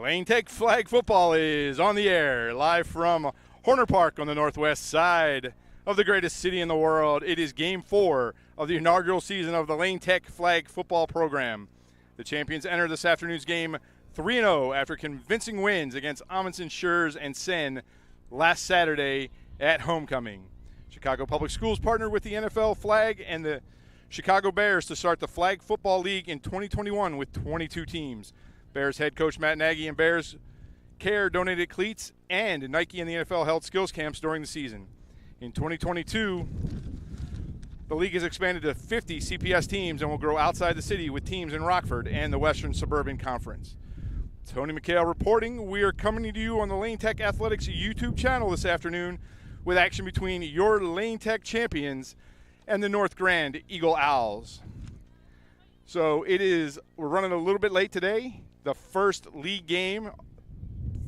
Lane Tech Flag Football is on the air, live from Horner Park on the northwest side of the greatest city in the world. It is Game 4 of the inaugural season of the Lane Tech Flag Football program. The champions enter this afternoon's game 3-0 after convincing wins against Amundsen, Schurz, and Sen last Saturday at homecoming. Chicago Public Schools partnered with the NFL Flag and the Chicago Bears to start the Flag Football League in 2021 with 22 teams. Bears head coach Matt Nagy and Bears Care donated cleats, and Nike and the NFL held skills camps during the season. In 2022, the league has expanded to 50 CPS teams and will grow outside the city with teams in Rockford and the Western Suburban Conference. Tony McHale reporting. We are coming to you on the Lane Tech Athletics YouTube channel this afternoon with action between your Lane Tech champions and the North Grand Eagle Owls. So we're running a little bit late today. The first league game,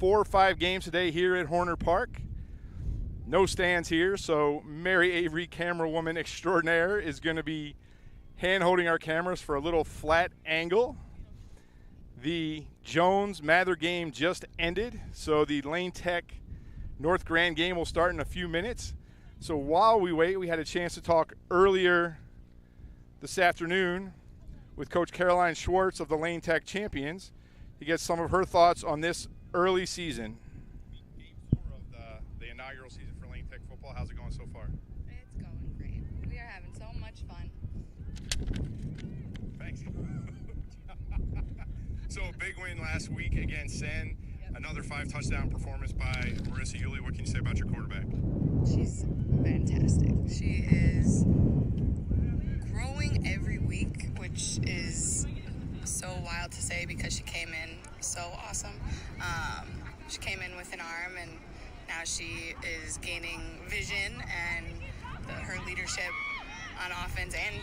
4 or 5 games today here at Horner Park. No stands here, so Mary Avery, camera woman extraordinaire, is going to be hand-holding our cameras for a little flat angle. The Jones-Mather game just ended, so the Lane Tech North Grand game will start in a few minutes. So while we wait, we had a chance to talk earlier this afternoon with Coach Caroline Schwartz of the Lane Tech Champions. He gets some of her thoughts on this early season. Game 4 of the inaugural season for Lane Tech football. How's it going so far? It's going great. We are having so much fun. Thanks. So a big win last week against Sen. Yep. Another 5-touchdown performance by Marissa Yulee. What can you say about your quarterback? She's fantastic. She is growing every week, which is so wild to say because she came in so awesome. She came in with an arm, and now she is gaining vision, and her leadership on offense, and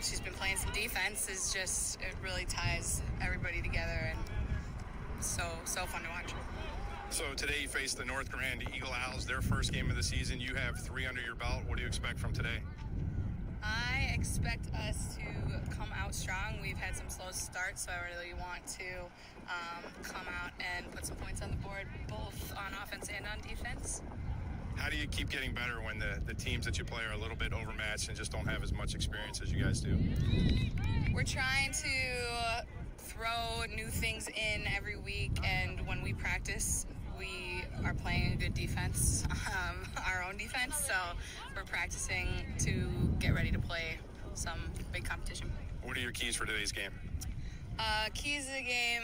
she's been playing some defense, it really ties everybody together, and so fun to watch. So today you face the North Grand Eagle Owls, their first game of the season. You have 3 under your belt. What do you expect from today? I expect us to come out strong. We've had some slow starts, so I really want to come out and put some points on the board, both on offense and on defense. How do you keep getting better when the teams that you play are a little bit overmatched and just don't have as much experience as you guys do? We're trying to throw new things in every week, and when we practice, we are playing a good defense, our own defense, so we're practicing to get ready to play some big competition. What are your keys for today's game? Keys of the game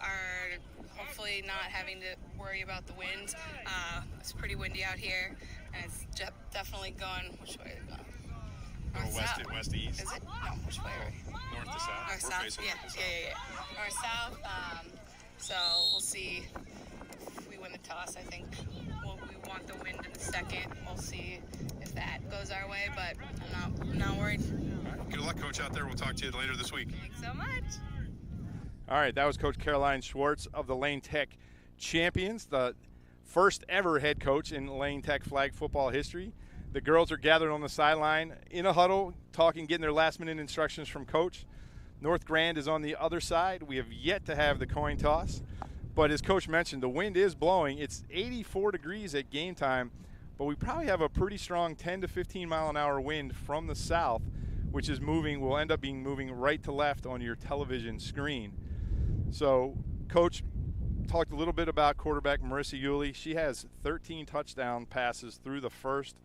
are hopefully not having to worry about the wind. It's pretty windy out here, and it's definitely going, which way is it going? West to east? Is it? No, which way are we? North to south? North south? Yeah. North south. So we'll see if we win the toss. I think we want the wind in the second. We'll see if that goes our way, but I'm not worried. All right. Good luck, Coach, out there. We'll talk to you later this week. Thanks so much. All right, that was Coach Caroline Schwartz of the Lane Tech Champions, the first ever head coach in Lane Tech flag football history. The girls are gathered on the sideline in a huddle, talking, getting their last-minute instructions from Coach. North Grand is on the other side. We have yet to have the coin toss. But as Coach mentioned, the wind is blowing. It's 84 degrees at game time, but we probably have a pretty strong 10 to 15 mile an hour wind from the south, which is will end up being moving right to left on your television screen. So Coach talked a little bit about quarterback Marissa Yulee. She has 13 touchdown passes through the first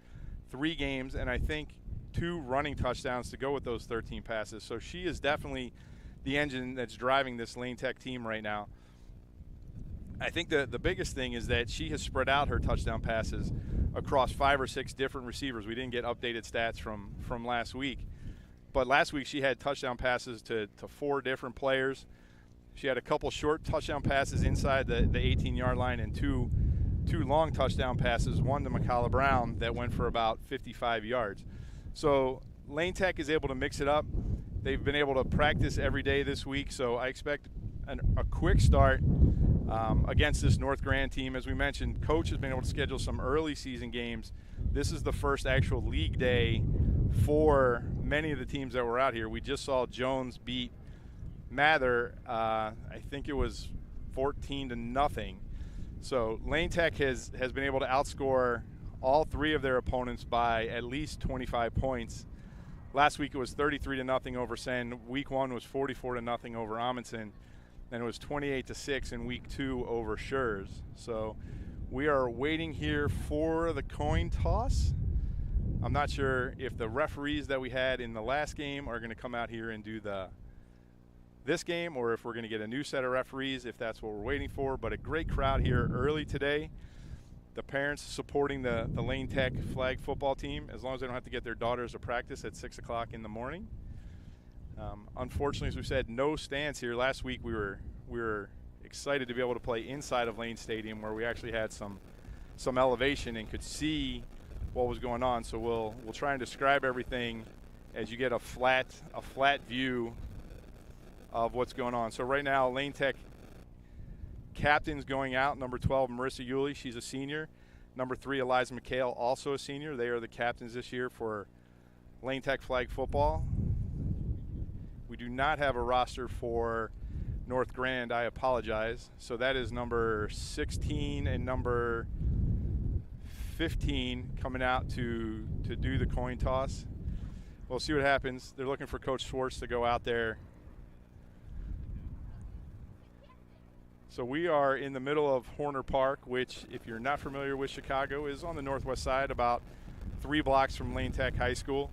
3 games, and I think 2 running touchdowns to go with those 13 passes. So she is definitely the engine that's driving this Lane Tech team right now. I think the biggest thing is that she has spread out her touchdown passes across 5 or 6 different receivers. We didn't get updated stats from last week. But last week she had touchdown passes to 4 different players. She had a couple short touchdown passes inside the 18-yard line and two long touchdown passes, one to McCalla Brown that went for about 55 yards. So Lane Tech is able to mix it up. They've been able to practice every day this week, so I expect a quick start against this North Grand team. As we mentioned, Coach has been able to schedule some early season games. This is the first actual league day for many of the teams that were out here. We just saw Jones beat Mather. I think it was 14-0. So Lane Tech has been able to outscore all three of their opponents by at least 25 points. Last week it was 33-0 over Sen. Week 1 was 44-0 over Amundsen. And it was 28-6 in week 2 over Schurz. So we are waiting here for the coin toss. I'm not sure if the referees that we had in the last game are going to come out here and do this game, or if we're going to get a new set of referees, if that's what we're waiting for. But a great crowd here early today. The parents supporting the Lane Tech flag football team, as long as they don't have to get their daughters to practice at 6 o'clock in the morning. Unfortunately, as we said, no stands here. Last week we were excited to be able to play inside of Lane Stadium, where we actually had some elevation and could see what was going on. So we'll try and describe everything as you get a flat view of what's going on. So right now, Lane Tech captain's going out. Number 12, Marissa Yulee, she's a senior. Number 3, Eliza McHale, also a senior. They are the captains this year for Lane Tech flag football. We do not have a roster for North Grand. I apologize. So that is number 16 and number 15 coming out to do the coin toss. We'll see what happens. They're looking for Coach Schwartz to go out there. So we are in the middle of Horner Park, which, if you're not familiar with Chicago, is on the northwest side, about 3 blocks from Lane Tech High School.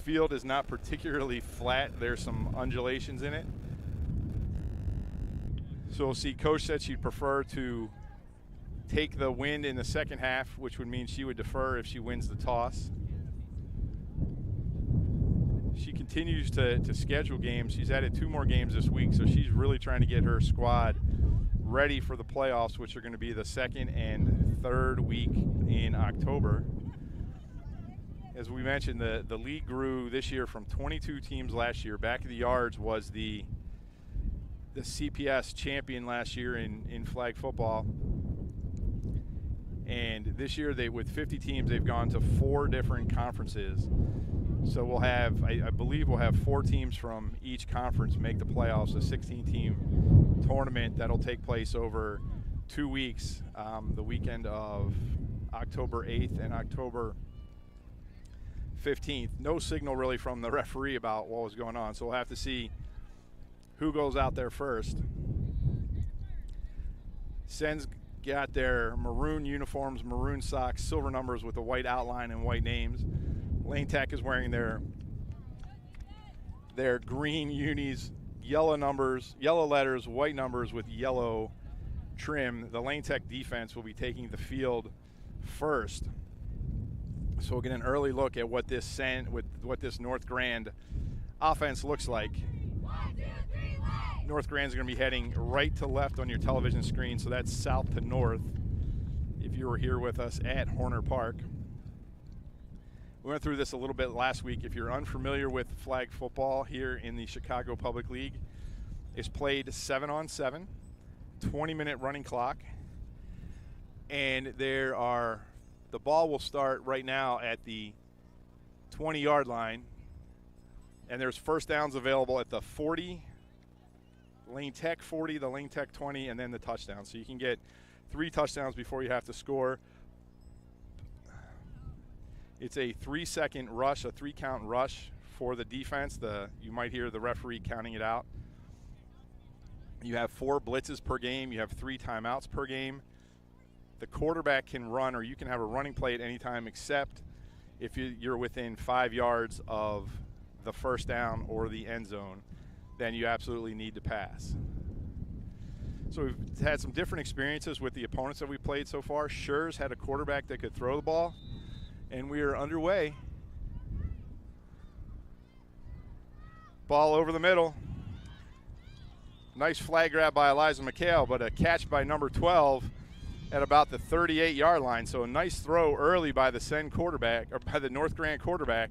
Field is not particularly flat. There's some undulations in it. So we'll see. Coach said she'd prefer to take the win in the second half, which would mean she would defer if she wins the toss. She continues to schedule games. She's added 2 more games this week, so she's really trying to get her squad ready for the playoffs, which are going to be the 2nd and 3rd week in October. As we mentioned, the league grew this year from 22 teams last year. Back of the Yards was the CPS champion last year in flag football. And this year, with 50 teams, they've gone to 4 different conferences. So we'll have, I believe we'll have 4 teams from each conference make the playoffs, a 16-team tournament that'll take place over 2 weeks, the weekend of October 8th and October 15th. No signal really from the referee about what was going on, so we'll have to see who goes out there first. Sen's got their maroon uniforms, maroon socks, silver numbers with a white outline and white names. Lane Tech is wearing their green unis, yellow numbers, yellow letters, white numbers with yellow trim. The Lane Tech defense will be taking the field first. So we'll get an early look at what this North Grand offense looks like. 1, 2, 3, light. North Grand's going to be heading right to left on your television screen, so that's south to north if you were here with us at Horner Park. We went through this a little bit last week. If you're unfamiliar with flag football here in the Chicago Public League, it's played 7-on-7, 20-minute running clock, and the ball will start right now at the 20-yard line, and there's first downs available at the 40, Lane Tech 40, the Lane Tech 20, and then the touchdown. So you can get 3 touchdowns before you have to score. It's a 3-second rush, a 3-count rush for the defense. You might hear the referee counting it out. You have 4 blitzes per game. You have 3 timeouts per game. The quarterback can run, or you can have a running play at any time, except if you're within 5 yards of the first down or the end zone, then you absolutely need to pass. So we've had some different experiences with the opponents that we played so far. Schurz had a quarterback that could throw the ball, and we are underway. Ball over the middle. Nice flag grab by Eliza McHale, but a catch by number 12 at about the 38-yard line. So a nice throw early by the Sen quarterback, or by the North Grand quarterback.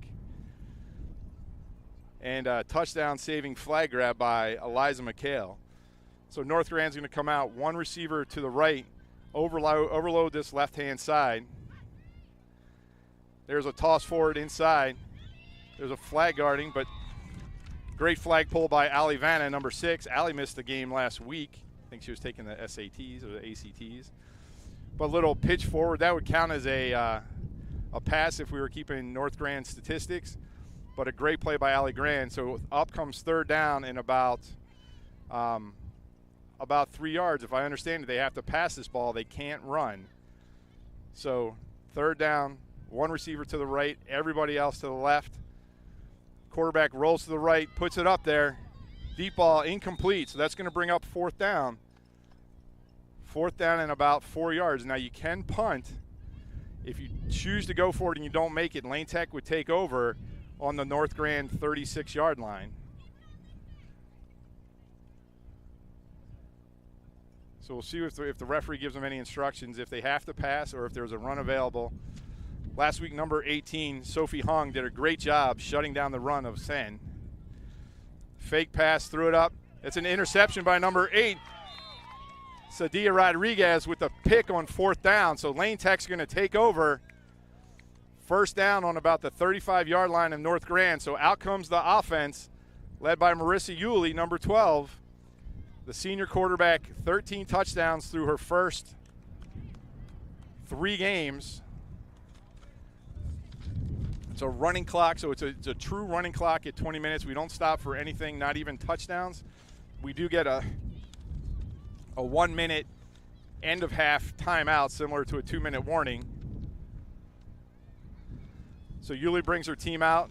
And a touchdown saving flag grab by Eliza McHale. So North Grand's going to come out, 1 receiver to the right, overload this left-hand side. There's a toss forward inside. There's a flag guarding, but great flag pull by Ali Vanna, number 6. Ali missed the game last week I think she was taking the SATs or the ACTs. But little pitch forward, that would count as a pass if we were keeping North Grand statistics. But a great play by Allie Grand. So up comes third down in about 3 yards. If I understand it, they have to pass this ball. They can't run. So third down, one receiver to the right, everybody else to the left. Quarterback rolls to the right, puts it up there. Deep ball incomplete, so that's going to bring up fourth down. Fourth down and about 4 yards. Now you can punt. If you choose to go for it and you don't make it, Lane Tech would take over on the North Grand 36-yard line. So we'll see if the referee gives them any instructions, if they have to pass or if there's a run available. Last week, number 18, Sophie Hung, did a great job shutting down the run of Sen. Fake pass, threw it up. It's an interception by number 8, Sadia Rodriguez, with the pick on fourth down. So Lane Tech's going to take over. First down on about the 35-yard line of North Grand. So out comes the offense, led by Marissa Yulee, number 12. The senior quarterback, 13 touchdowns through her first 3 games. It's a running clock, so it's a true running clock at 20 minutes. We don't stop for anything, not even touchdowns. We do get a 1-minute end of half timeout, similar to a 2-minute warning. So Yulee brings her team out.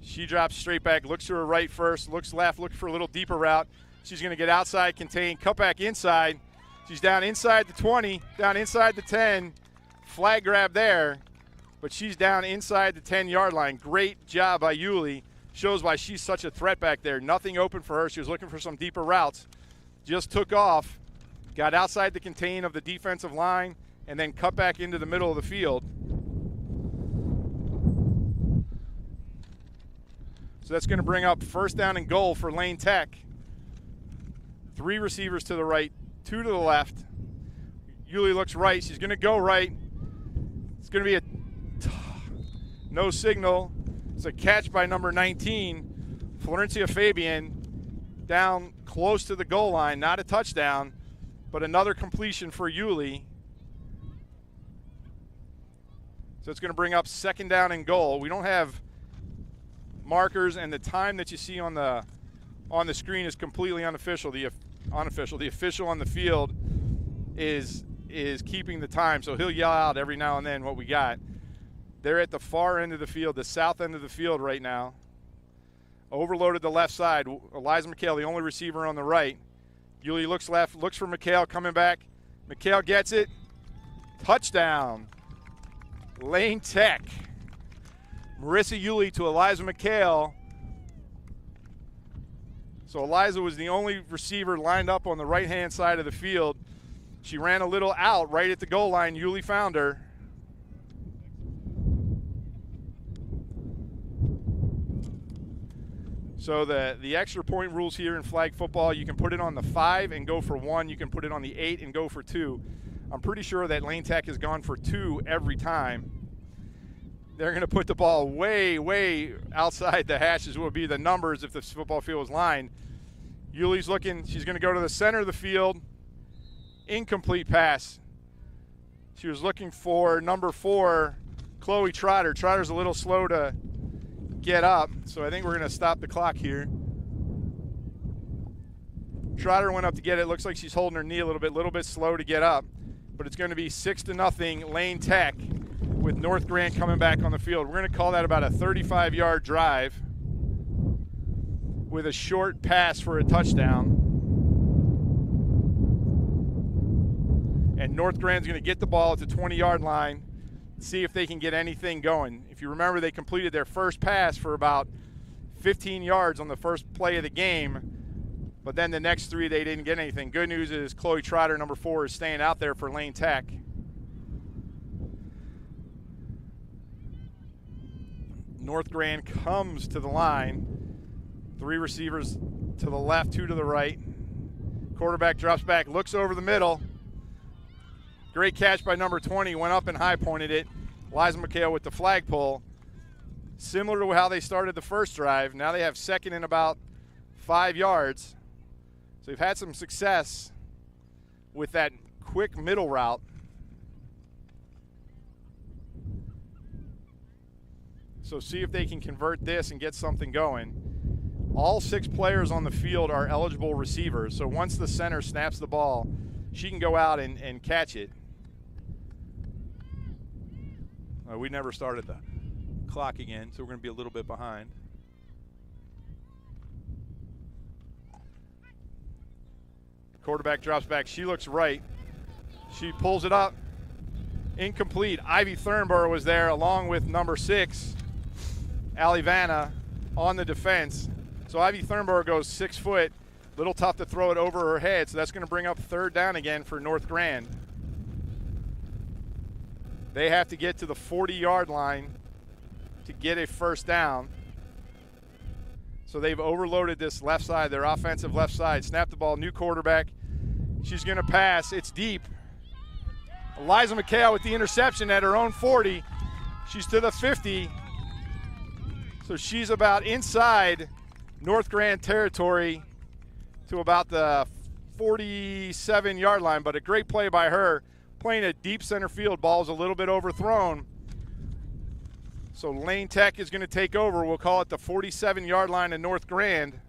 She drops straight back, looks to her right first, looks left, looks for a little deeper route. She's going to get outside, contain, cut back inside. She's down inside the 20, down inside the 10. Flag grab there, but she's down inside the 10-yard line. Great job by Yulee. Shows why she's such a threat back there. Nothing open for her. She was looking for some deeper routes. Just took off, got outside the contain of the defensive line, and then cut back into the middle of the field. So that's going to bring up first down and goal for Lane Tech. 3 receivers to the right, 2 to the left. Yulee looks right. She's going to go right. It's going to be no signal. It's a catch by number 19, Florencia Fabian, down close to the goal line. Not a touchdown, but another completion for Yulee. So it's going to bring up second down and goal. We don't have markers, and the time that you see on the screen is completely unofficial. The official on the field is keeping the time, so he'll yell out every now and then what we got. They're at the far end of the field, the south end of the field right now. Overloaded the left side. Eliza McHale, the only receiver on the right. Yulee looks left, looks for McHale, coming back. McHale gets it. Touchdown. Lane Tech. Marissa Yulee to Eliza McHale. So Eliza was the only receiver lined up on the right-hand side of the field. She ran a little out right at the goal line. Yulee found her. So the extra point rules here in flag football, you can put it on the 5 and go for 1. You can put it on the 8 and go for 2. I'm pretty sure that Lane Tech has gone for 2 every time. They're going to put the ball way, way outside the hashes, would be the numbers if the football field was lined. Yulee's looking. She's going to go to the center of the field. Incomplete pass. She was looking for number 4, Chloe Trotter. Trotter's a little slow to get up, so I think we're going to stop the clock here. Trotter went up to get it. Looks like she's holding her knee a little bit slow to get up, but it's going to be 6-0 Lane Tech with North Grand coming back on the field. We're going to call that about a 35-yard drive with a short pass for a touchdown. And North Grand's going to get the ball at the 20-yard line, see if they can get anything going. If you remember, they completed their first pass for about 15 yards on the first play of the game, but then the next 3 they didn't get anything. Good news is Chloe Trotter, number 4, is staying out there for Lane Tech. North Grand comes to the line. 3 receivers to the left, 2 to the right. Quarterback drops back, looks over the middle. Great catch by number 20, went up and high pointed it. Eliza McHale with the flag pull. Similar to how they started the first drive. Now they have second and about 5 yards. So So they've had some success with that quick middle route. So see if they can convert this and get something going. All 6 players on the field are eligible receivers. So once the center snaps the ball, she can go out and catch it. We never started the clock again, so we're going to be a little bit behind. Quarterback drops back. She looks right. She pulls it up. Incomplete. Ivy Thurnborough was there along with number 6, Allie Vanna, on the defense. So Ivy Thurnborough goes 6 foot. Little tough to throw it over her head, so that's going to bring up 3rd down again for North Grand. They have to get to the 40-yard line to get a first down. So they've overloaded this left side, their offensive left side. Snap the ball, new quarterback. She's going to pass. It's deep. Eliza McHale with the interception at her own 40. She's to the 50. So she's about inside North Grand territory to about the 47-yard line, but a great play by her, playing a deep center field. Ball's a little bit overthrown. So Lane Tech is going to take over. We'll call it the 47-yard line in North Grand.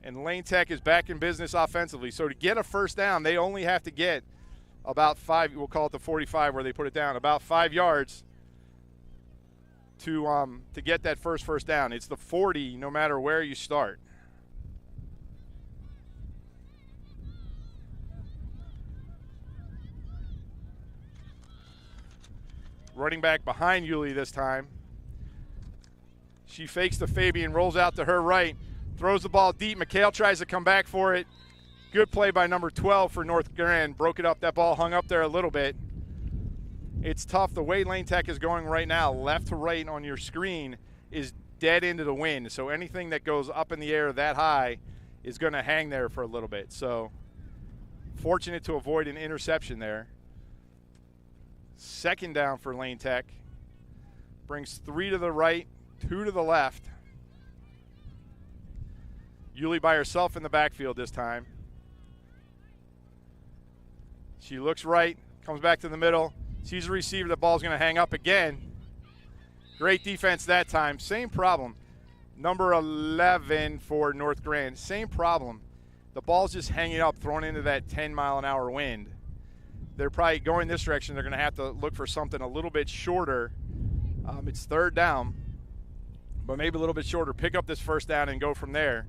And Lane Tech is back in business offensively. So to get a first down, they only have to get about 5, we'll call it the 45 where they put it down, about 5 yards to get that first down. It's the 40 no matter where you start. Running back behind Yulee this time. She fakes the Fabian, rolls out to her right, throws the ball deep. McHale tries to come back for it. Good play by number 12 for North Grand. Broke it up. That ball hung up there a little bit. It's tough. The way Lane Tech is going right now, left to right on your screen, is dead into the wind. So anything that goes up in the air that high is going to hang there for a little bit. So fortunate to avoid an interception there. 2nd down for Lane Tech. Brings 3 to the right, 2 to the left. Yulee by herself in the backfield this time. She looks right, comes back to the middle, sees the receiver, the ball's going to hang up again. Great defense that time. Same problem. Number 11 for North Grand, same problem. The ball's just hanging up, thrown into that 10-mile-an-hour wind. They're probably going this direction. They're going to have to look for something a little bit shorter. It's 3rd down, but maybe a little bit shorter. Pick up this first down and go from there.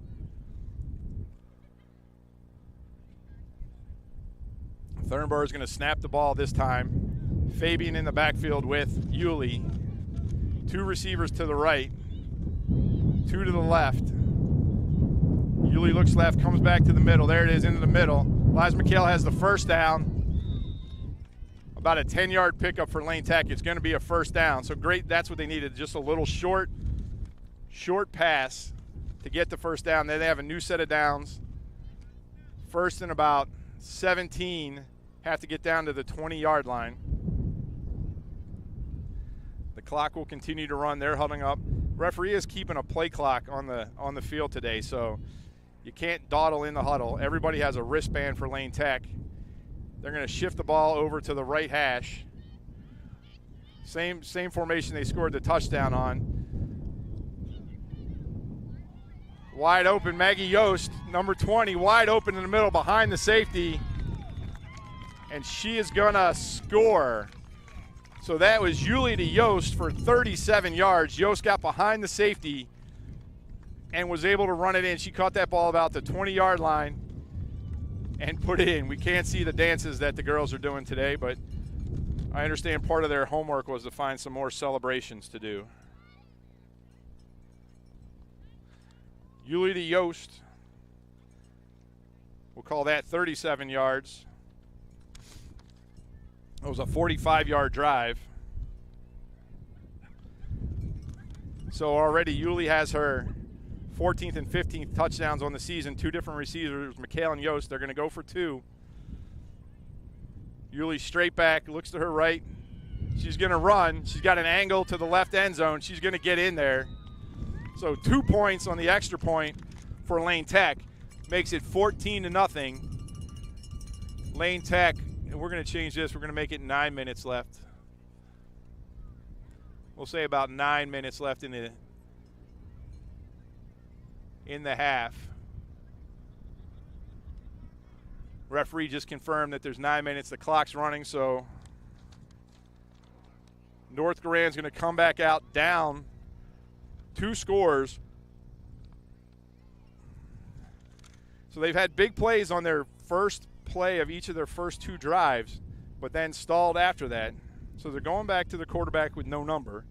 Thurnborough is going to snap the ball this time. Fabian in the backfield with Yulee. 2 receivers to the right, 2 to the left. Yulee looks left, comes back to the middle. There it is, into the middle. Eliza McHale has the first down. About a 10-yard pickup for Lane Tech. It's going to be a first down. So great, that's what they needed, just a little short pass to get the first down. Then they have a new set of downs. 1st and about 17, have to get down to the 20-yard line. The clock will continue to run. They're huddling up. Referee is keeping a play clock on the field today, so you can't dawdle in the huddle. Everybody has a wristband for Lane Tech. They're going to shift the ball over to the right hash. Same formation they scored the touchdown on. Wide open, Maggie Yost, number 20, wide open in the middle behind the safety. And she is going to score. So that was Yulee to Yost for 37 yards. Yost got behind the safety and was able to run it in. She caught that ball about the 20-yard line and put it in. We can't see the dances that the girls are doing today, but I understand part of their homework was to find some more celebrations to do. Yulee to Yost. We'll call that 37 yards. It was a 45-yard drive. So already Yulee has her 14th and 15th touchdowns on the season. 2 different receivers, McHale and Yost. They're going to go for 2. Yulee straight back, looks to her right. She's going to run. She's got an angle to the left end zone. She's going to get in there. So 2 points on the extra point for Lane Tech. Makes it 14-0. Lane Tech, and we're going to change this. We're going to make it 9 minutes left. We'll say about 9 minutes left in the half. Referee just confirmed that there's 9 minutes. The clock's running, so North Garand's going to come back out down 2 scores. So they've had big plays on their first play of each of their first 2 drives, but then stalled after that. So they're going back to the quarterback with no number.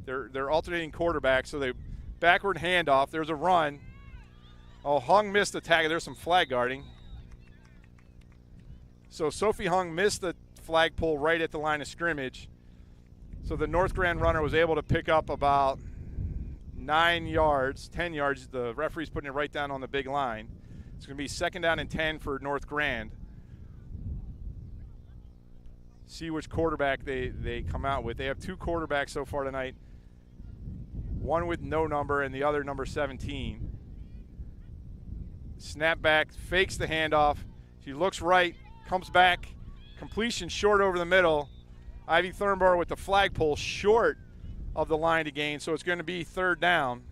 They're alternating quarterbacks, so they backward handoff. There's a run. Oh, Hung missed the tag. There's some flag guarding. So Sophie Hung missed the flagpole right at the line of scrimmage. So the North Grand runner was able to pick up about 9 yards, 10 yards. The referee's putting it right down on the big line. It's going to be 2nd down and 10 for North Grand. See which quarterback they come out with. They have 2 quarterbacks so far tonight. One with no number and the other number 17. Snap back, fakes the handoff. She looks right, comes back. Completion short over the middle. Ivy Thornborough with the flagpole short of the line to gain, so it's going to be 3rd down.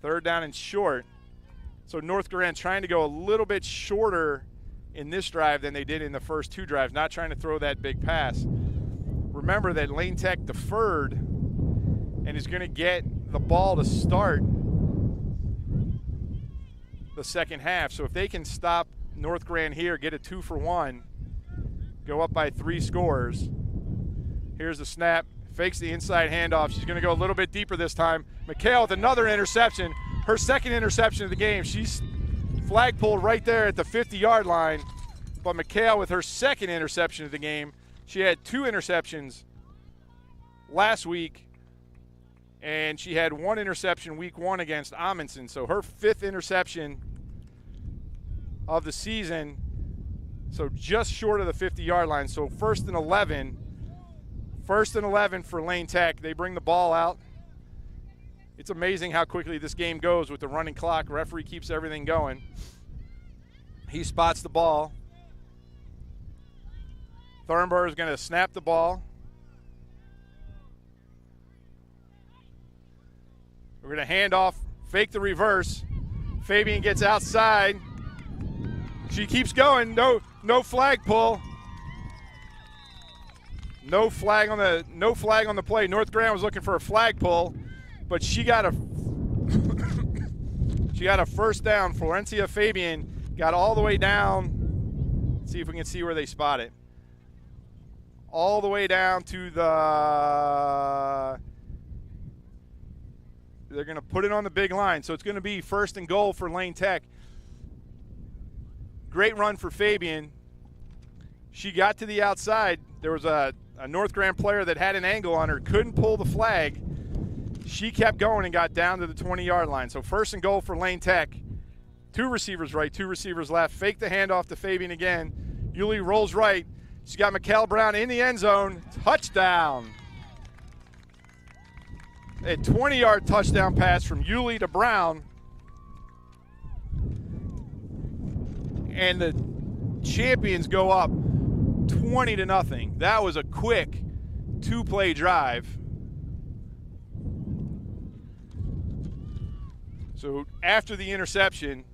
3rd down and short. So North Garand trying to go a little bit shorter in this drive than they did in the first 2 drives, not trying to throw that big pass. Remember that Lane Tech deferred and is going to get the ball to start the second half. So if they can stop North Grand here, get a 2-for-1, go up by 3 scores. Here's the snap, fakes the inside handoff. She's going to go a little bit deeper this time. McHale with another interception, her 2nd interception of the game. She's flagpole right there at the 50-yard line, but McHale with her 2nd interception of the game. She had 2 interceptions last week, and she had 1 interception week 1 against Amundsen. So her 5th interception of the season, so just short of the 50-yard line. So 1st and 11. 1st and 11 for Lane Tech. They bring the ball out. It's amazing how quickly this game goes with the running clock. Referee keeps everything going. He spots the ball. Thornborough is going to snap the ball. We're going to hand off, fake the reverse. Fabian gets outside. She keeps going. No flag pull. No flag on the play. North Grand was looking for a flag pull, but she got a 1st down. Florencia Fabian got all the way down. Let's see if we can see where they spot it. All the way down to they're going to put it on the big line, so it's going to be 1st and goal for Lane Tech. Great run for Fabian. She got to the outside. There was a North Grand player that had an angle on her, couldn't pull the flag. She kept going and got down to the 20-yard line. So 1st and goal for Lane Tech. 2 receivers right, 2 receivers left. Fake the handoff to Fabian again. Yulee rolls right. She's got Mikkel Brown in the end zone. Touchdown. A 20-yard touchdown pass from Yulee to Brown. And the champions go up 20-0. That was a quick 2-play drive. So after the interception,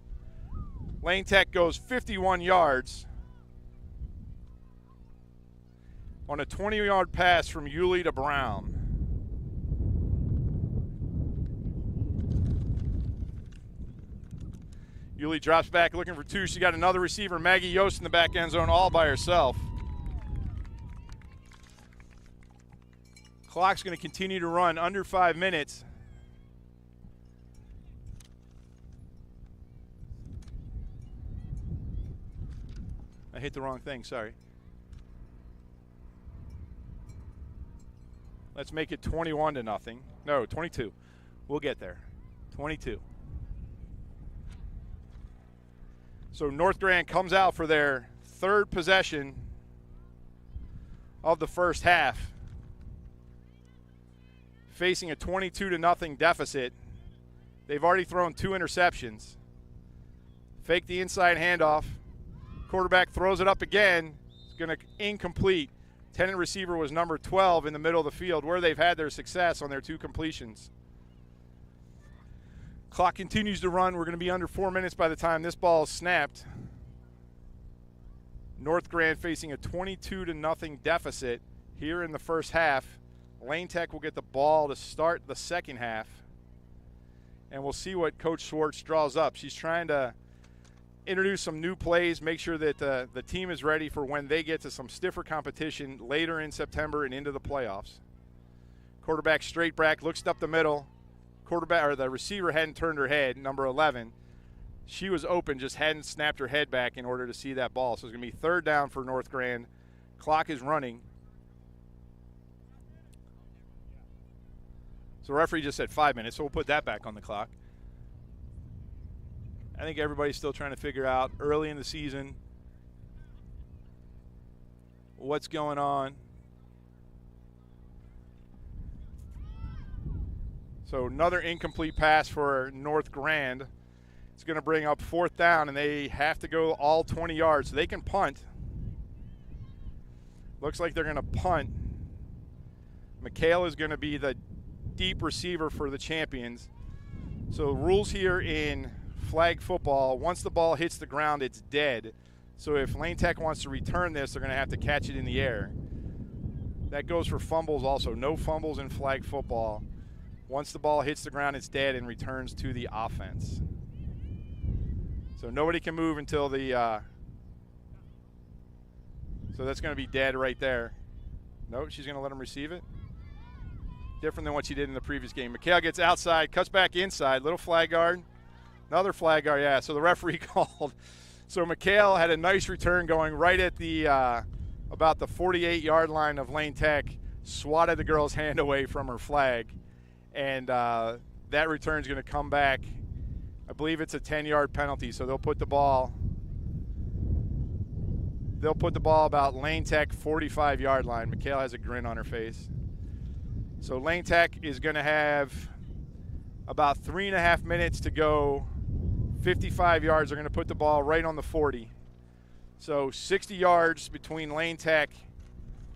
Lane Tech goes 51 yards on a 20-yard pass from Yulee to Brown. Yulee drops back looking for 2. She got another receiver, Maggie Yost, in the back end zone all by herself. Clock's going to continue to run under 5 minutes. I hit the wrong thing, sorry. Let's make it 21-0. No, 22. We'll get there. 22. So North Grand comes out for their 3rd possession of the first half, facing a 22-0 deficit. They've already thrown 2 interceptions. Fake the inside handoff. Quarterback throws it up again. It's going to incomplete. Intended receiver was number 12 in the middle of the field, where they've had their success on their 2 completions. Clock continues to run. We're going to be under 4 minutes by the time this ball is snapped. North Grand facing a 22-0 deficit here in the first half. Lane Tech will get the ball to start the second half. And we'll see what Coach Schwartz draws up. She's trying to introduce some new plays, make sure that the team is ready for when they get to some stiffer competition later in September and into the playoffs. Quarterback straight back, looks up the middle. The receiver hadn't turned her head, number 11. She was open, just hadn't snapped her head back in order to see that ball. So it's going to be 3rd down for North Grand. Clock is running. So the referee just said 5 minutes, so we'll put that back on the clock. I think everybody's still trying to figure out early in the season what's going on. So another incomplete pass for North Grand. It's going to bring up 4th down, and they have to go all 20 yards. So they can punt. Looks like they're going to punt. McHale is going to be the deep receiver for the champions. So rules here in flag football, once the ball hits the ground, it's dead. So if Lane Tech wants to return this, they're going to have to catch it in the air. That goes for fumbles also. No fumbles in flag football. Once the ball hits the ground, it's dead and returns to the offense. So nobody can move until the so that's going to be dead right there. No, she's going to let him receive it. Different than what she did in the previous game. McHale gets outside, cuts back inside, little flag guard. Another flag guard, yeah, so the referee called. So McHale had a nice return going right at the about the 48-yard line of Lane Tech, swatted the girl's hand away from her flag, and that return is going to come back. I believe it's a 10-yard penalty, so they'll put the ball about Lane Tech 45-yard line. McHale has a grin on her face. So Lane Tech is going to have about 3.5 minutes to go. 55 yards. They're going to put the ball right on the 40. So 60 yards between Lane Tech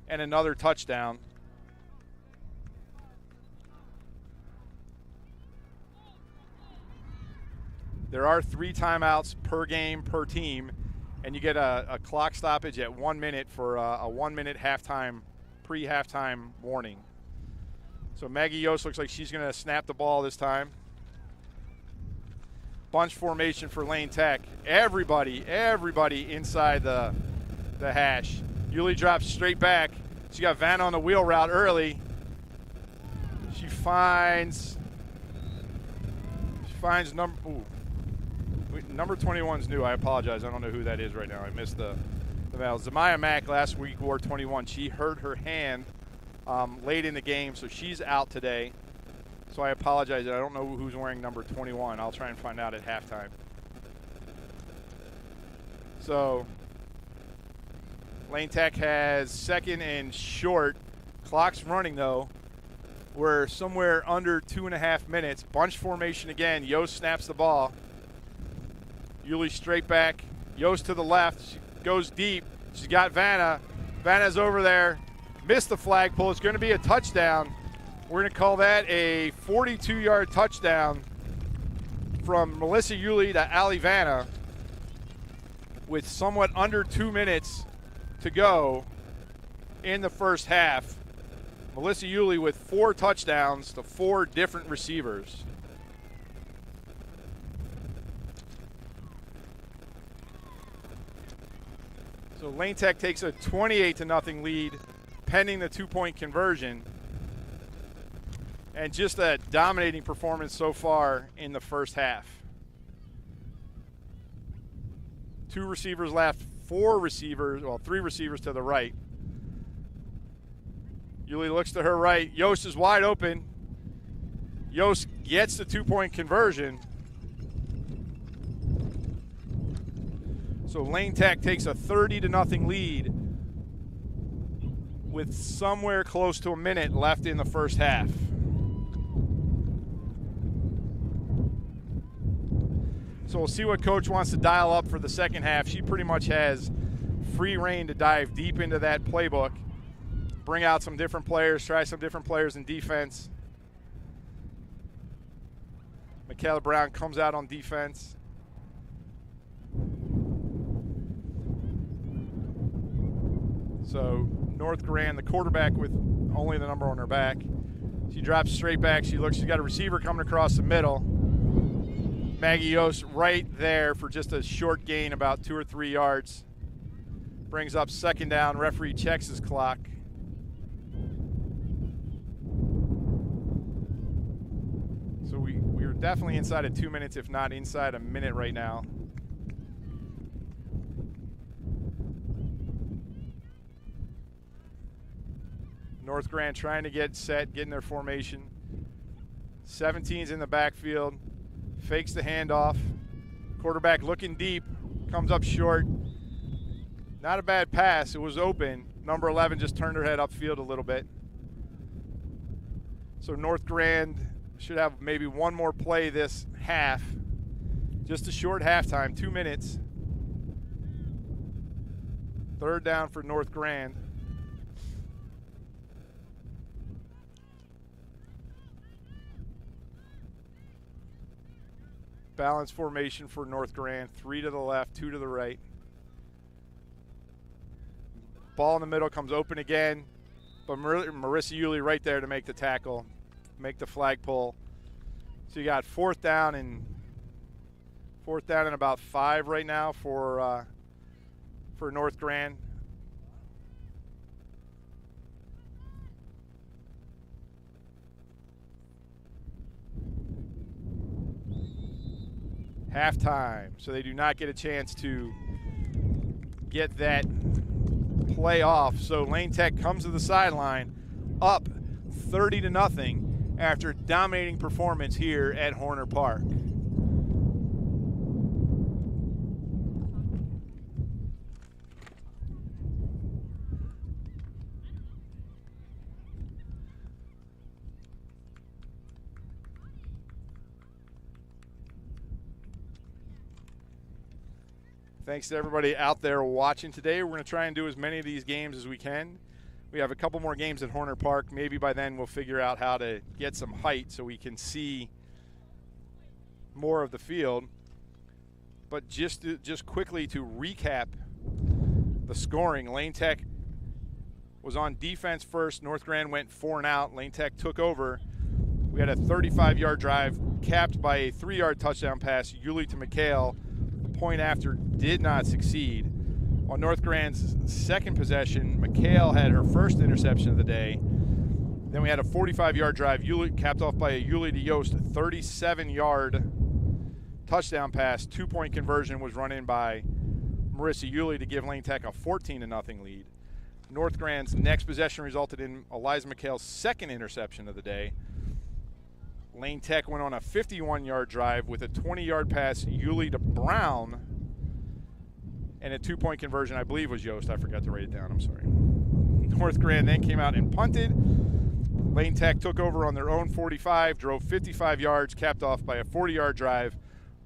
and another touchdown. There are 3 timeouts per game per team, and you get a clock stoppage at 1 minute for a 1-minute halftime, pre-halftime warning. So Maggie Yost looks like she's going to snap the ball this time. Bunch formation for Lane Tech. Everybody inside the hash. Yulee drops straight back. She got Vanna on the wheel route early. She finds number 21's new. I apologize. I don't know who that is right now. I missed the valve. Zamaya Mack last week wore 21. She hurt her hand late in the game, so she's out today. So I apologize. I don't know who's wearing number 21. I'll try and find out at halftime. So Lane Tech has 2nd and short. Clock's running, though. We're somewhere under 2.5 minutes. Bunch formation again. Yost snaps the ball. Yulee straight back. Yost to the left. She goes deep. She's got Vanna. Vanna's over there. Missed the flagpole. It's going to be a touchdown. We're going to call that a 42-yard touchdown from Melissa Yulee to Ali Vanna with somewhat under 2 minutes to go in the first half. Melissa Yulee with 4 touchdowns to 4 different receivers. So Lane Tech takes a 28-0 lead pending the 2-point conversion. And just a dominating performance so far in the first half. 2 receivers left, 3 receivers to the right. Yulee looks to her right. Yost is wide open. Yost gets the 2-point conversion. So Lane Tech takes a 30-0 lead with somewhere close to a minute left in the first half. So we'll see what Coach wants to dial up for the second half. She pretty much has free reign to dive deep into that playbook, bring out some different players, try some different players in defense. Michaela Brown comes out on defense. So North Grand, the quarterback with only the number on her back. She drops straight back. She looks, she's got a receiver coming across the middle. Maggie Yost right there for just a short gain, about 2 or 3 yards. Brings up second down. Referee checks his clock. So we're definitely inside of 2 minutes, if not inside a minute right now. North Grand trying to get set, getting their formation. 17's in the backfield. Fakes the handoff. Quarterback looking deep. Comes up short. Not a bad pass. It was open. Number 11 just turned her head upfield a little bit. So North Grand should have maybe one more play this half. Just a short halftime, 2 minutes. Third down for North Grand. Balance formation for North Grand. 3 to the left, 2 to the right. Ball in the middle, comes open again. But Marissa Yulee right there to make the tackle, make the flag pull. So you got fourth down and about 5 right now for North Grand. Halftime, so they do not get a chance to get that play off. So Lane Tech comes to the sideline up 30-0 after dominating performance here at Horner Park. Thanks to everybody out there watching today. We're going to try and do as many of these games as we can. We have a couple more games at Horner Park. Maybe by then we'll figure out how to get some height so we can see more of the field. But just quickly to recap the scoring, Lane Tech was on defense first. North Grand went 4 and out. Lane Tech took over. We had a 35-yard drive capped by a 3-yard touchdown pass, Yulee to McHale. Point after did not succeed. On North Grand's second possession, McHale had her first interception of the day. Then we had a 45-yard drive, capped off by a Yulee to Yost, 37-yard touchdown pass. 2-point conversion was run in by Marissa Yulee to give Lane Tech a 14-0 lead. North Grand's next possession resulted in Eliza McHale's second interception of the day. Lane Tech went on a 51-yard drive with a 20-yard pass, Yulee to Brown, and a 2-point conversion, I believe was Yost. I forgot to write it down, I'm sorry. North Grand then came out and punted. Lane Tech took over on their own 45, drove 55 yards, capped off by a 40-yard drive.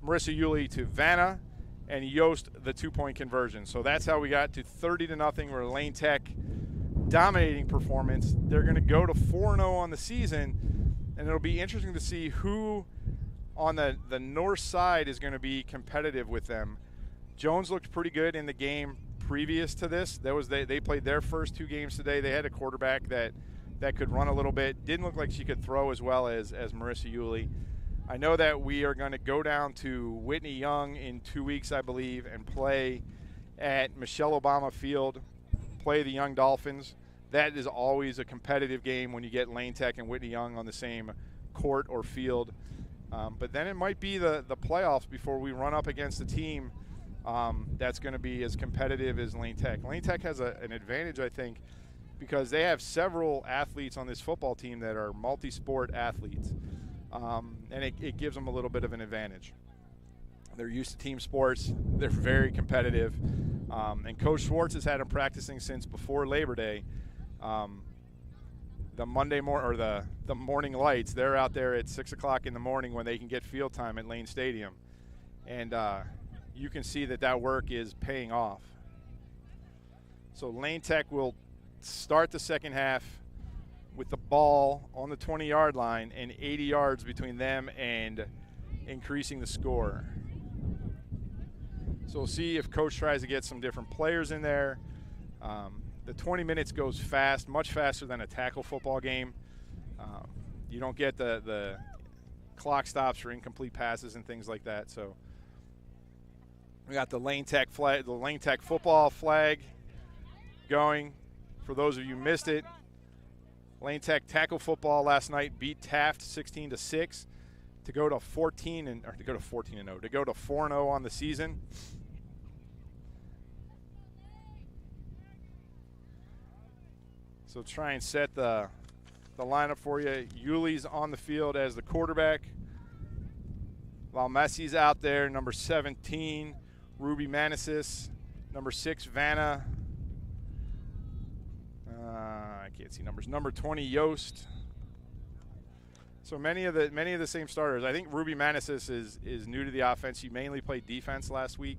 Marissa Yulee to Vanna, and Yost the 2-point conversion. So that's how we got to 30-0 where Lane Tech dominating performance. They're going to go to 4-0 on the season. And it'll be interesting to see who on the north side is going to be competitive with them. Jones looked pretty good in the game previous to this. They played their first 2 games today. They had a quarterback that could run a little bit. Didn't look like she could throw as well as Marissa Yulee. I know that we are going to go down to Whitney Young in 2 weeks, I believe, and play at Michelle Obama Field, play the Young Dolphins. That is always a competitive game when you get Lane Tech and Whitney Young on the same court or field. But then it might be the playoffs before we run up against a team that's going to be as competitive as Lane Tech. Lane Tech has an advantage, I think, because they have several athletes on this football team that are multi-sport athletes. And it gives them a little bit of an advantage. They're used to team sports. They're very competitive. And Coach Schwartz has had them practicing since before Labor Day. The morning lights, they're out there at 6 o'clock in the morning when they can get field time at Lane Stadium. And you can see that work is paying off. So Lane Tech will start the second half with the ball on the 20-yard line and 80 yards between them and increasing the score. So we'll see if Coach tries to get some different players in there. The 20 minutes goes fast, much faster than a tackle football game. You don't get the clock stops for incomplete passes and things like that. So we got the Lane Tech flag, the Lane Tech football flag going. For those of you who missed it, Lane Tech tackle football last night beat Taft 16-6 to go to 4-0 on the season. So try and set the lineup for you. Yuli's on the field as the quarterback. While Messi's out there, number 17, Ruby Manasis, number 6, Vanna. I can't see numbers. Number 20, Yost. So many of the same starters. I think Ruby Manasis is new to the offense. She mainly played defense last week.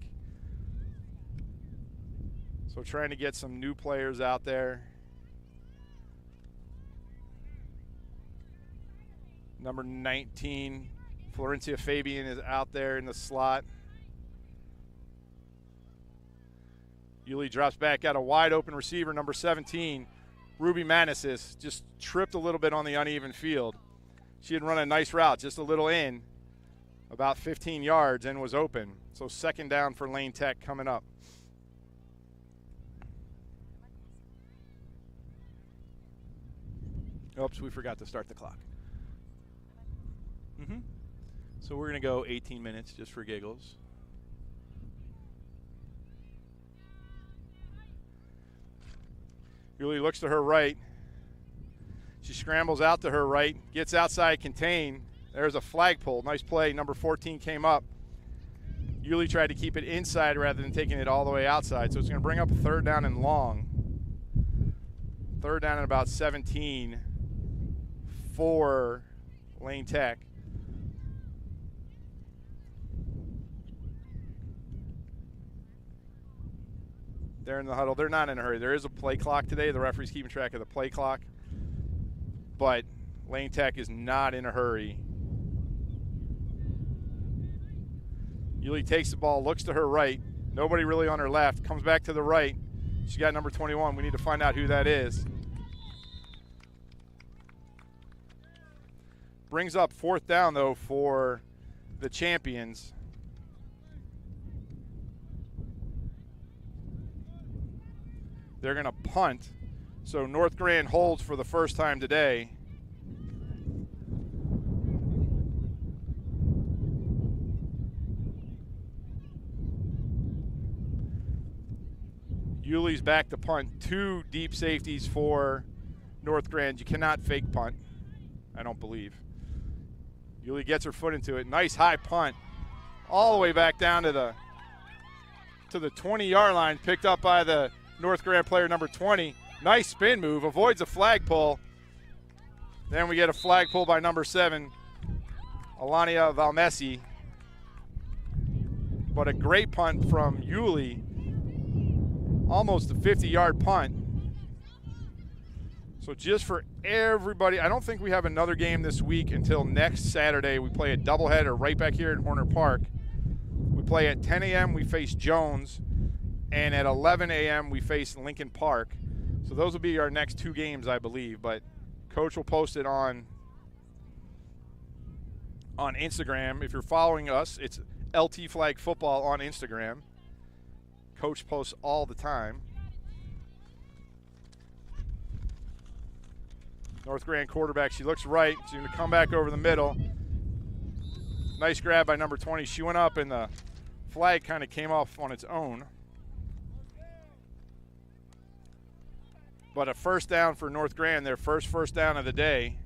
So trying to get some new players out there. Number 19, Florencia Fabian is out there in the slot. Yuli drops back at a wide open receiver, number 17, Ruby Manasis, just tripped a little bit on the uneven field. She had run a nice route, just a little in, about 15 yards, and was open. So second down for Lane Tech coming up. Oops, we forgot to start the clock. So we're going to go 18 minutes just for giggles. Yuli looks to her right. She scrambles out to her right, gets outside contain. There's a flag pull. Nice play. Number 14 came up. Yuli tried to keep it inside rather than taking it all the way outside. So it's going to bring up a third down and long. Third down and about 17 for Lane Tech. They're in the huddle. They're not in a hurry. There is a play clock today. The referee's keeping track of the play clock. But Lane Tech is not in a hurry. Yuli takes the ball, looks to her right. Nobody really on her left. Comes back to the right. She's got number 21. We need to find out who that is. Brings up fourth down, though, for the champions. They're going to punt. So North Grand holds for the first time today. Yuli's back to punt. Two deep safeties for North Grand. You cannot fake punt, I don't believe. Yuli gets her foot into it. Nice high punt. All the way back down to the 20-yard line, picked up by the North Grand player number 20. Nice spin move, avoids a flag pull. Then we get a flag pull by number 7, Alania Valmesi. But a great punt from Yuli. Almost a 50-yard punt. So just for everybody, I don't think we have another game this week until next Saturday. We play a doubleheader right back here at Horner Park. We play at 10 a.m., we face Jones. And at 11 a.m., we face Lincoln Park. So those will be our next two games, I believe. But Coach will post it on Instagram. If you're following us, it's LT Flag Football on Instagram. Coach posts all the time. North Grand quarterback, she looks right. She's going to come back over the middle. Nice grab by number 20. She went up, and the flag kind of came off on its own. But a first down for North Grand, their first down of the day.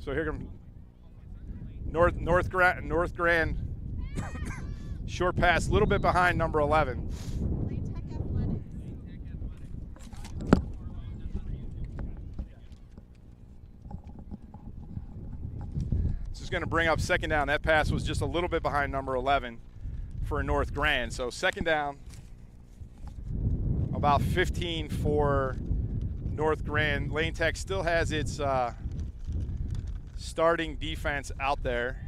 So here comes North Grand short pass, a little bit behind number 11. This is going to bring up second down. That pass was just a little bit behind number 11 for North Grand. So second down, about 15 for North Grand. Lane Tech still has its starting defense out there.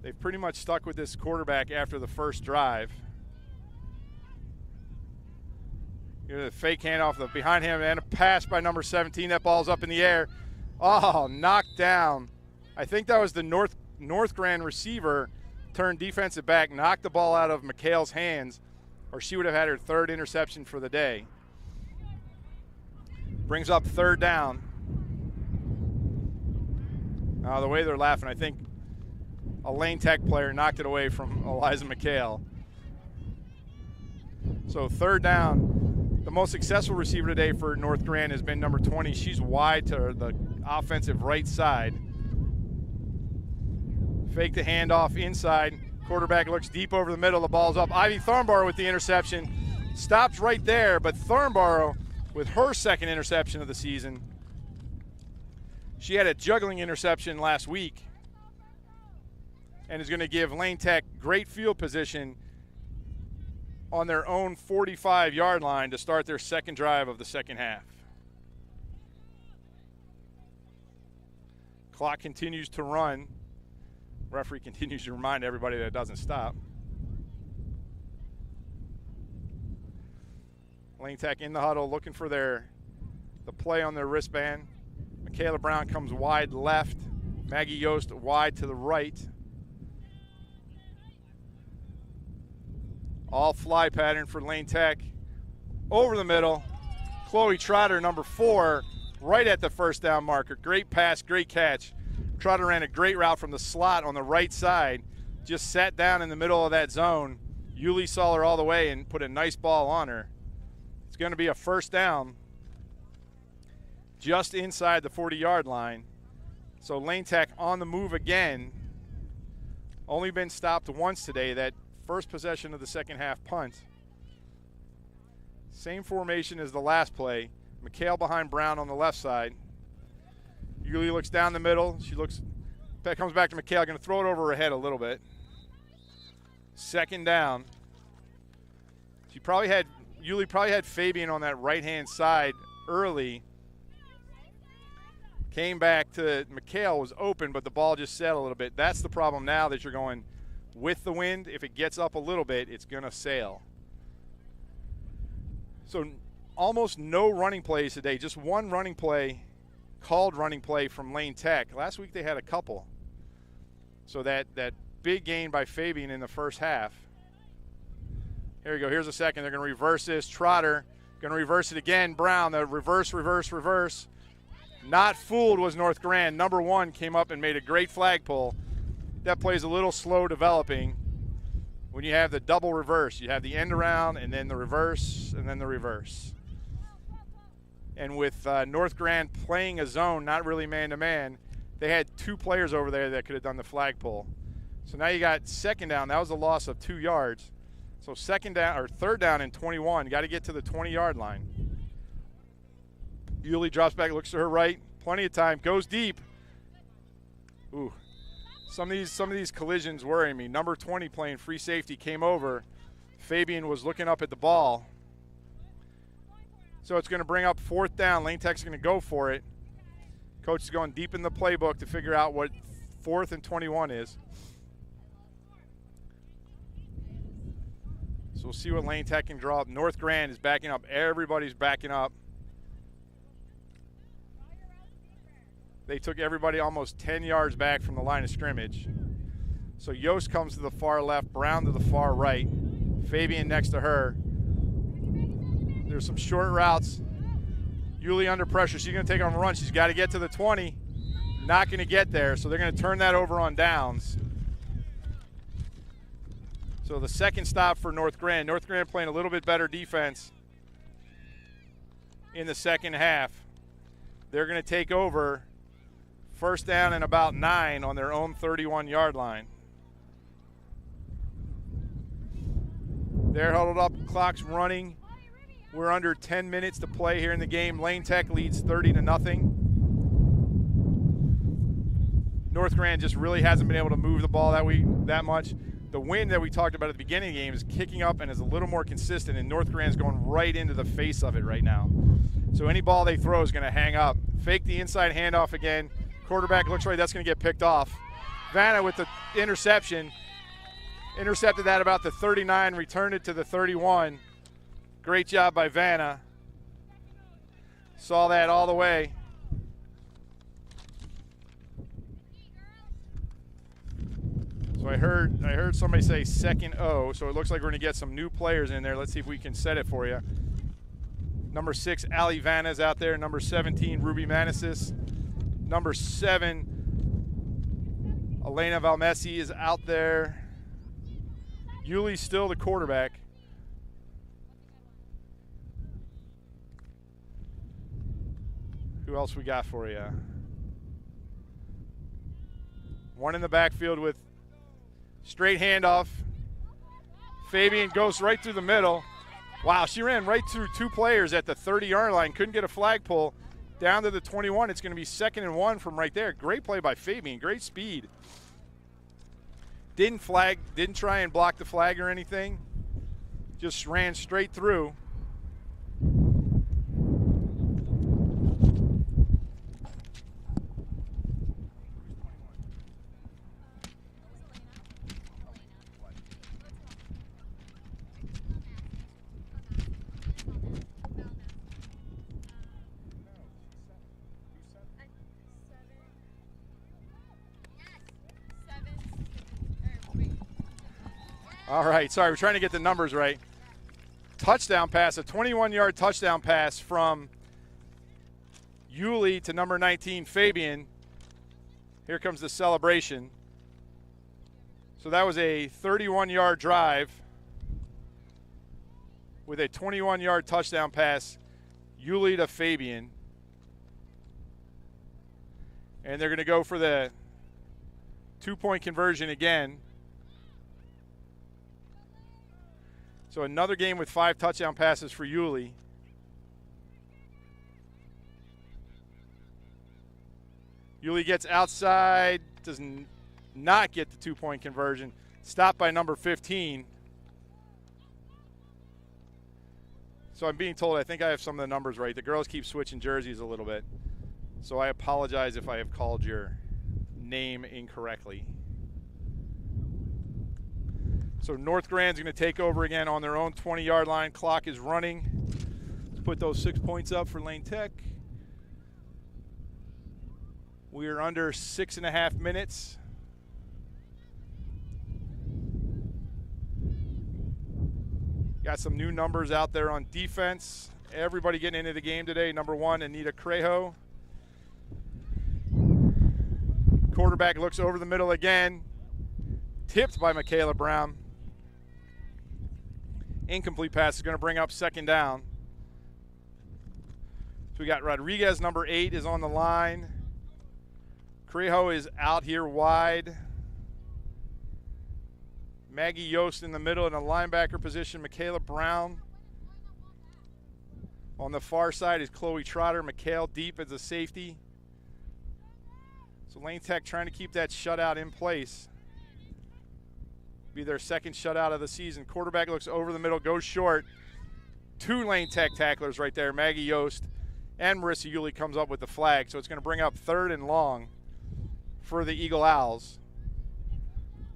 They've pretty much stuck with this quarterback after the first drive. The fake handoff behind him and a pass by number 17. That ball's up in the air. Oh, knocked down. I think that was the North Grand receiver turned defensive back, knocked the ball out of McHale's hands, or she would have had her third interception for the day. Brings up third down. The way they're laughing, I think a Lane Tech player knocked it away from Eliza McHale. So third down. The most successful receiver today for North Grand has been number 20. She's wide to the offensive right side. Fake the handoff inside. Quarterback looks deep over the middle. The ball's up. Ivy Thornborough with the interception. Stops right there, but Thornborough with her second interception of the season. She had a juggling interception last week and is going to give Lane Tech great field position on their own 45-yard line to start their second drive of the second half. Clock continues to run. Referee continues to remind everybody that it doesn't stop. Lane Tech in the huddle looking for the play on their wristband. Michaela Brown comes wide left. Maggie Yost wide to the right. All fly pattern for Lane Tech. Over the middle. Chloe Trotter, number 4, right at the first down marker. Great pass, great catch. Trotter ran a great route from the slot on the right side. Just sat down in the middle of that zone. Yulee saw her all the way and put a nice ball on her. It's going to be a first down just inside the 40-yard line. So Lane Tech on the move again. Only been stopped once today. That first possession of the second half punt. Same formation as the last play. McHale behind Brown on the left side. Yulee looks down the middle. She comes back to McHale. Going to throw it over her head a little bit. Second down. Yulee probably had Fabian on that right-hand side early. Came back to McHale, was open, but the ball just set a little bit. That's the problem now that you're going with the wind. If it gets up a little bit, it's going to sail. So almost no running plays today. Just one running play, called running play from Lane Tech. Last week they had a couple. So that big gain by Fabian in the first half. Here we go. Here's a second. They're going to reverse this. Trotter going to reverse it again. Brown, the reverse. Not fooled was North Grand. Number 1 came up and made a great flag pull. That play's a little slow developing. When you have the double reverse, you have the end around and then the reverse and then the reverse. And with North Grand playing a zone, not really man-to-man, they had 2 players over there that could have done the flag pull. So now you got second down. That was a loss of 2 yards. So third down and 21. Got to get to the 20-yard line. Yulee drops back, looks to her right. Plenty of time. Goes deep. Ooh. Some of these collisions worry me. Number 20 playing free safety came over. Fabian was looking up at the ball. So it's going to bring up fourth down. Lane Tech's going to go for it. Coach is going deep in the playbook to figure out what 4th and 21 is. So we'll see what Lane Tech can draw up. North Grand is backing up. Everybody's backing up. They took everybody almost 10 yards back from the line of scrimmage. So Yost comes to the far left, Brown to the far right, Fabian next to her. There's some short routes. Yulee under pressure. She's going to take on a run. She's got to get to the 20. Not going to get there, so they're going to turn that over on downs. So the second stop for North Grand. North Grand playing a little bit better defense in the second half. They're going to take over first down and about 9 on their own 31-yard line. They're huddled up, clock's running. We're under 10 minutes to play here in the game. Lane Tech leads 30-0. North Grand just really hasn't been able to move the ball that much. The wind that we talked about at the beginning of the game is kicking up and is a little more consistent, and North Grand's going right into the face of it right now. So any ball they throw is going to hang up. Fake the inside handoff again. Quarterback looks like that's going to get picked off. Vanna with the interception. Intercepted that about the 39, returned it to the 31. Great job by Vanna. Saw that all the way. So I heard somebody say second O, so it looks like we're going to get some new players in there. Let's see if we can set it for you. Number 6, Ali Vanna is out there. Number 17, Ruby Manasis. Number 7, Elena Valmesi is out there. Yuli's still the quarterback. Who else we got for you? One in the backfield with straight handoff. Fabian goes right through the middle. Wow, she ran right through 2 players at the 30-yard line. Couldn't get a flag pull. Down to the 21. It's going to be 2nd and 1 from right there. Great play by Fabian. Great speed. Didn't try and block the flag or anything. Just ran straight through. All right, sorry, we're trying to get the numbers right. Touchdown pass, a 21-yard touchdown pass from Yuli to number 19, Fabian. Here comes the celebration. So that was a 31-yard drive with a 21-yard touchdown pass, Yuli to Fabian. And they're going to go for the 2-point conversion again. So another game with 5 touchdown passes for Yuli. Yuli gets outside, does not get the 2-point conversion. Stopped by number 15. So I'm being told, I think I have some of the numbers right. The girls keep switching jerseys a little bit. So I apologize if I have called your name incorrectly. So North Grand's going to take over again on their own 20-yard line. Clock is running. Let's put those 6 points up for Lane Tech. We are under 6.5 minutes. Got some new numbers out there on defense. Everybody getting into the game today. Number 1, Anita Crejo. Quarterback looks over the middle again. Tipped by Michaela Brown. Incomplete pass is going to bring up 2nd down. So we got Rodriguez, number 8, is on the line. Crejo is out here wide. Maggie Yost in the middle in a linebacker position. Michaela Brown. On the far side is Chloe Trotter. Mikhail deep as a safety. So Lane Tech trying to keep that shutout in place. Be their 2nd shutout of the season. Quarterback looks over the middle, goes short. 2 Lane Tech tacklers right there. Maggie Yost and Marissa Yuli comes up with the flag. So it's going to bring up 3rd and long for the Eagle Owls.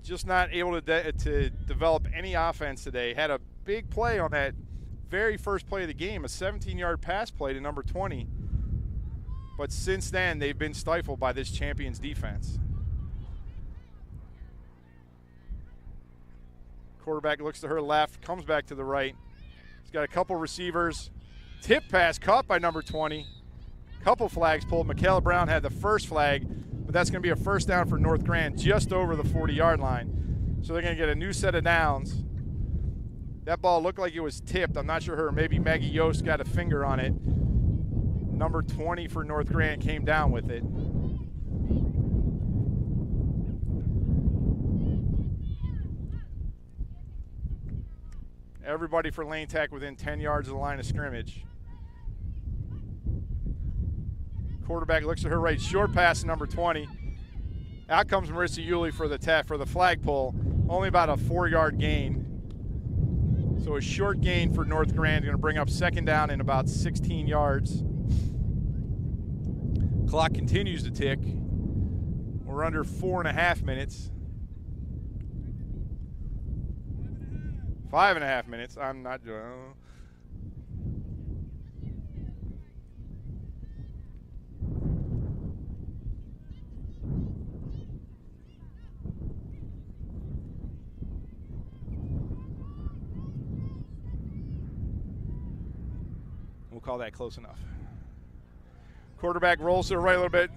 Just not able to develop any offense today. Had a big play on that very first play of the game, a 17-yard pass play to number 20. But since then, they've been stifled by this Champions defense. Quarterback looks to her left, comes back to the right. He's got a couple receivers. Tip pass caught by number 20. Couple flags pulled. Michaela Brown had the first flag, but that's going to be a first down for North Grand just over the 40-yard line. So they're going to get a new set of downs. That ball looked like it was tipped. I'm not sure maybe Maggie Yost got a finger on it. Number 20 for North Grand came down with it. Everybody for Lane Tech within 10 yards of the line of scrimmage. Quarterback looks to her right, short pass to number 20. Out comes Marissa Yulee for the flag pull, only about a 4-yard gain. So a short gain for North Grand, going to bring up second down in about 16 yards. Clock continues to tick. We're under 4.5 minutes. 5.5 minutes. I'm not. We'll call that close enough. Quarterback rolls to the right a little bit.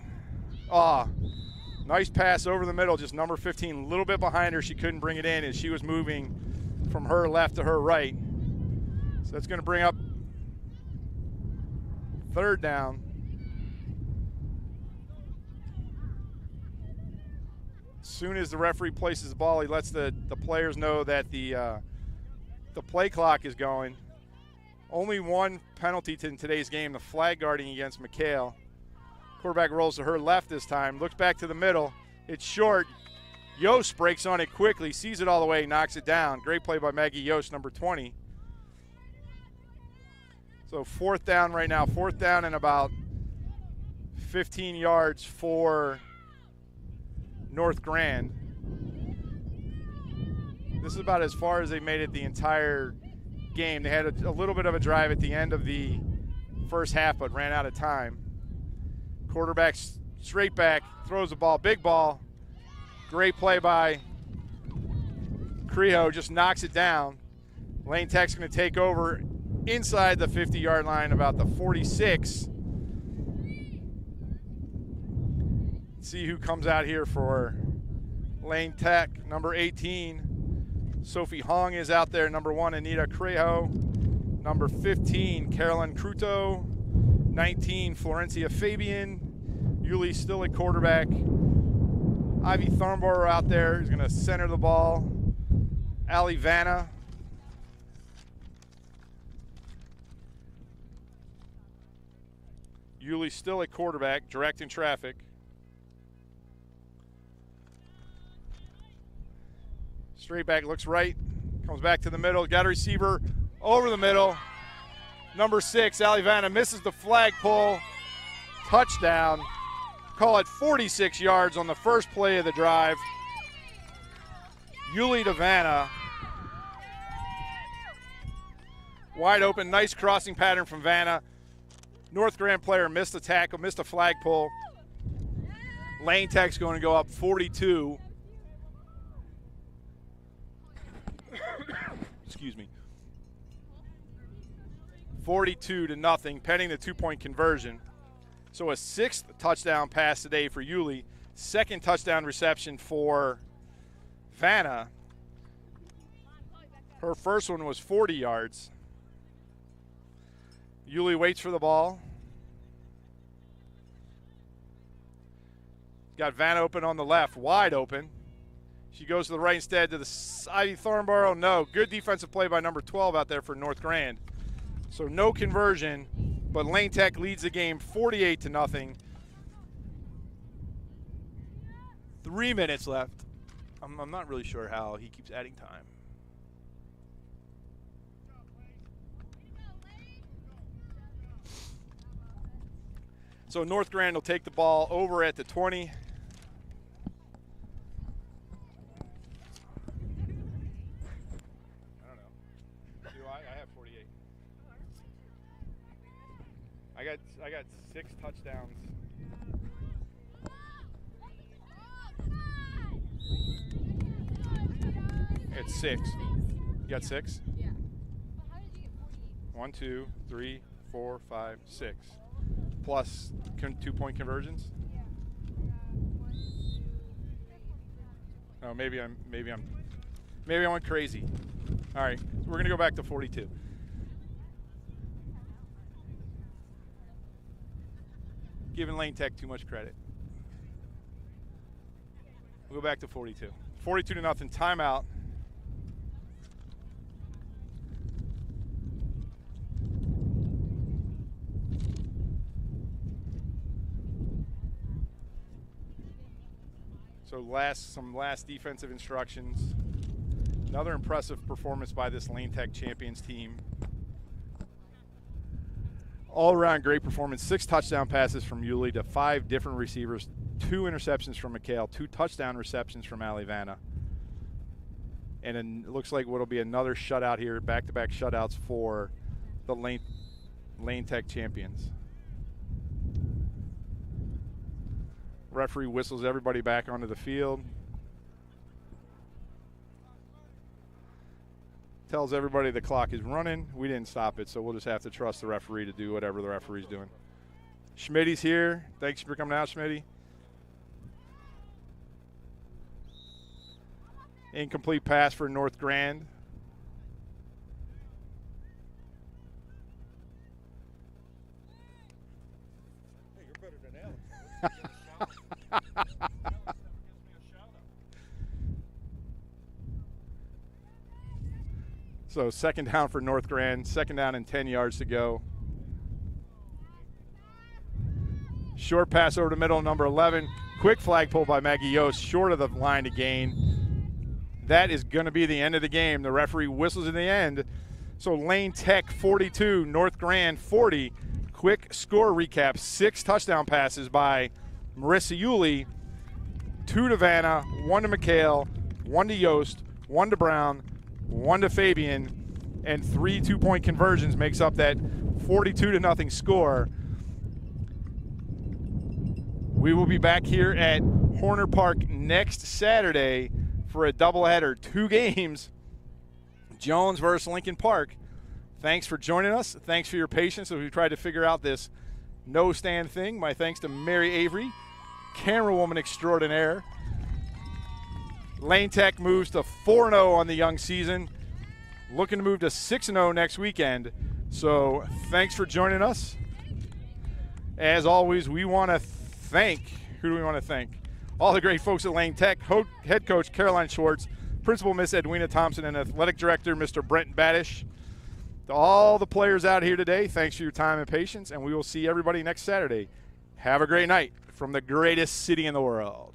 Nice pass over the middle, just number 15, a little bit behind her. She couldn't bring it in as she was moving from her left to her right. So that's going to bring up third down. As soon as the referee places the ball, he lets the players know that the play clock is going. Only one penalty in today's game, the flag guarding against McHale. Quarterback rolls to her left this time, looks back to the middle. It's short. Yost breaks on it quickly, sees it all the way, knocks it down. Great play by Maggie Yost, number 20. So fourth down right now, fourth down and about 15 yards for North Grand. This is about as far as they made it the entire game. They had a little bit of a drive at the end of the first half, but ran out of time. Quarterback straight back, throws the ball, big ball. Great play by Creho, just knocks it down. Lane Tech's going to take over inside the 50-yard line, about the 46. Let's see who comes out here for Lane Tech. Number 18, Sophie Hong is out there. Number 1, Anita Creho. Number 15, Carolyn Cruto. 19, Florencia Fabian. Yulee still at quarterback. Ivy Thornborough out there is going to center the ball. Allie Vanna. Yulee still at quarterback, directing traffic. Straight back, looks right, comes back to the middle, got a receiver over the middle. Number 6, Allie Vanna misses the flag pull. Touchdown. Call it 46 yards on the first play of the drive. Yulee to Vanna. Wide open, nice crossing pattern from Vanna. North Grand player missed the tackle, missed a flag pull. Lane Tech's going to go up 42. Excuse me. 42-0, pending the 2-point conversion. So a 6th touchdown pass today for Yulee. 2nd touchdown reception for Vanna. Her first one was 40 yards. Yulee waits for the ball. Got Vanna open on the left, wide open. She goes to the right instead to the Ivy Thornborough. No, good defensive play by number 12 out there for North Grand. So no conversion, but Lane Tech leads the game 48-0. 3 minutes left. I'm not really sure how he keeps adding time. So North Grand will take the ball over at the 20. I got 6 touchdowns. It's 6. You got 6? Yeah. 1, 2, 3, 4, 5, 6. Plus 2-point conversions. Oh, maybe I went crazy. All right, we're gonna go back to 42. Giving Lane Tech too much credit. We'll go back to 42. 42-0, timeout. So some last defensive instructions. Another impressive performance by this Lane Tech Champions team. All around great performance. 6 touchdown passes from Yulee to 5 different receivers. 2 interceptions from McHale. 2 touchdown receptions from Allie Vanna. And it looks like what'll be another shutout here, back-to-back shutouts for the Lane Tech Champions. Referee whistles everybody back onto the field. Tells everybody the clock is running. We didn't stop it, so we'll just have to trust the referee to do whatever the referee's doing. Schmitty's here. Thanks for coming out, Schmitty. Incomplete pass for North Grand. Hey, you're better than Alex. So 2nd down for North Grand, 2nd down and 10 yards to go. Short pass over to middle, number 11. Quick flag pull by Maggie Yost, short of the line to gain. That is going to be the end of the game. The referee whistles in the end. So Lane Tech 42, North Grand 40. Quick score recap. 6 touchdown passes by Marissa Yulee. 2 to Vanna, 1 to McHale, 1 to Yost, 1 to Brown, 1 to Fabian, and 3 2-point conversions makes up that 42-0 score. We will be back here at Horner Park next Saturday for a doubleheader, 2 games, Jones versus Lincoln Park. Thanks for joining us. Thanks for your patience as we tried to figure out this no-stand thing. My thanks to Mary Avery, camera woman extraordinaire. Lane Tech moves to 4-0 on the young season, looking to move to 6-0 next weekend. So thanks for joining us. As always, we want to thank, who do we want to thank? All the great folks at Lane Tech, head coach Caroline Schwartz, principal Miss Edwina Thompson, and athletic director Mr. Brent Badish. To all the players out here today, thanks for your time and patience, and we will see everybody next Saturday. Have a great night from the greatest city in the world.